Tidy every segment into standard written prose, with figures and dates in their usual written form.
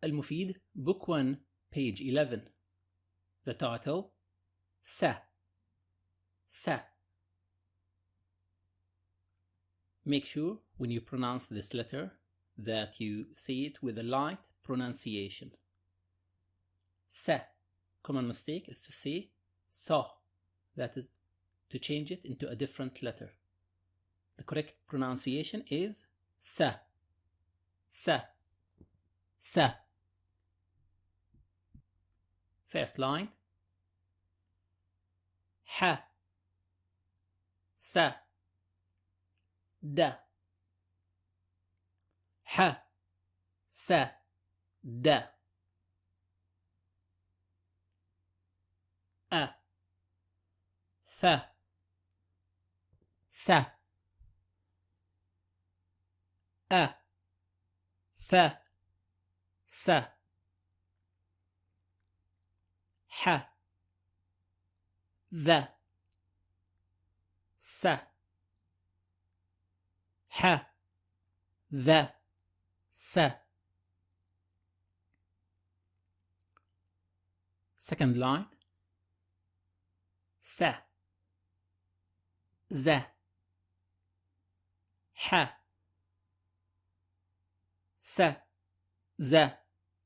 Al-Mufid, Book 1, page 11. The title, Sa. Sa. Make sure when you pronounce this letter that you say it with a light pronunciation. Sa. Common mistake is to say Sa. That is to change it into a different letter. The correct pronunciation is Sa. Sa. Sa. First line. Ha. Sa. Da. Ha. Sa. Da. A. Fa. Sa. A. Fa. Sa. Ha. ذا. Sa. Ha. ذا. Sa. Second line. Sa. Za. Ha. Sa. Za.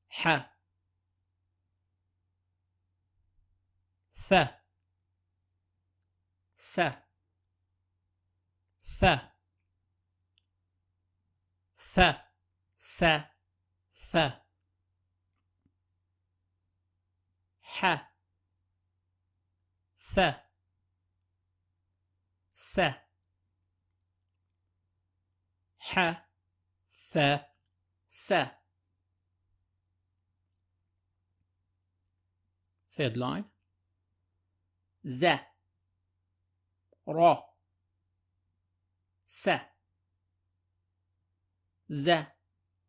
Ha. Fa. Sa. Fa. Fa. Sa. Fa. Ha. Fa. Sa. Ha. Fa. Sa. Third line. Za. Ra. Sa. Za.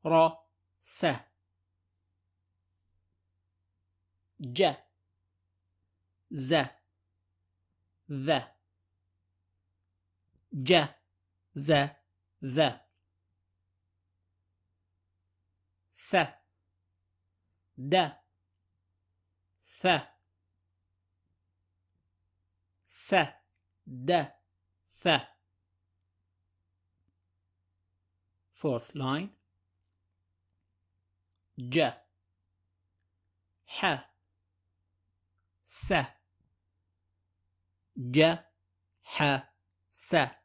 Ra. Sa. Ja. Za. ذا. Ja. Za. ذا. Sa. Da. Fa. Sa. Da. Fa. Fourth line. Ja. Ha. Sa. Ja. Ha. Sa.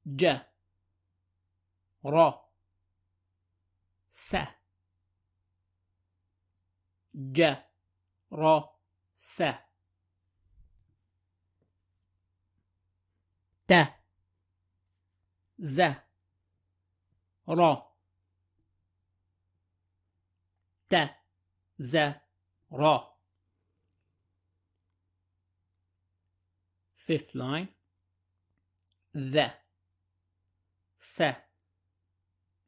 Ja. Ra. Sa. Ja. Ra. Sa. Ta. Za. Ra. Ta. Za. Ra. Fifth line. ذا. Sa.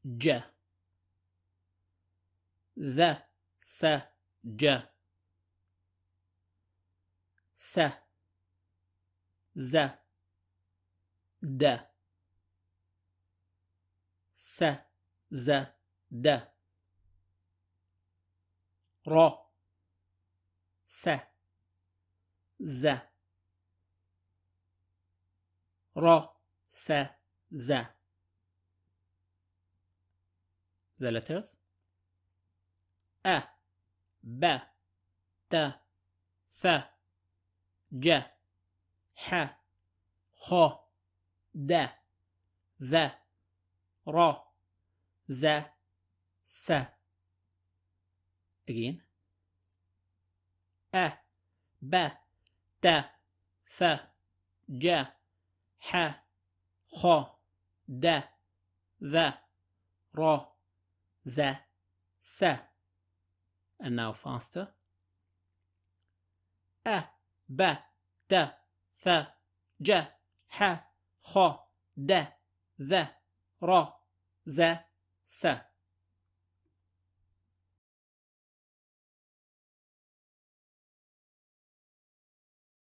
Ja. ذا. Sa. Ja. Sa. Za. Da. Sa. Za. Da. Ra. Sa. Za. Ra. Sa. Za. The letters. A. Ba. Ta. Fa. Ja. Ha. Kha. Da. ذا. Ra. Za. Sa. Again. A. Ba. Ta. Fa. Ja. Ha. Kha. Da. ذا. Ra. Za. Sa. And now faster. A. Ba. Ta. Fa. Ja. Ha. Kha. Da. ذا. Ra. Za. Sa.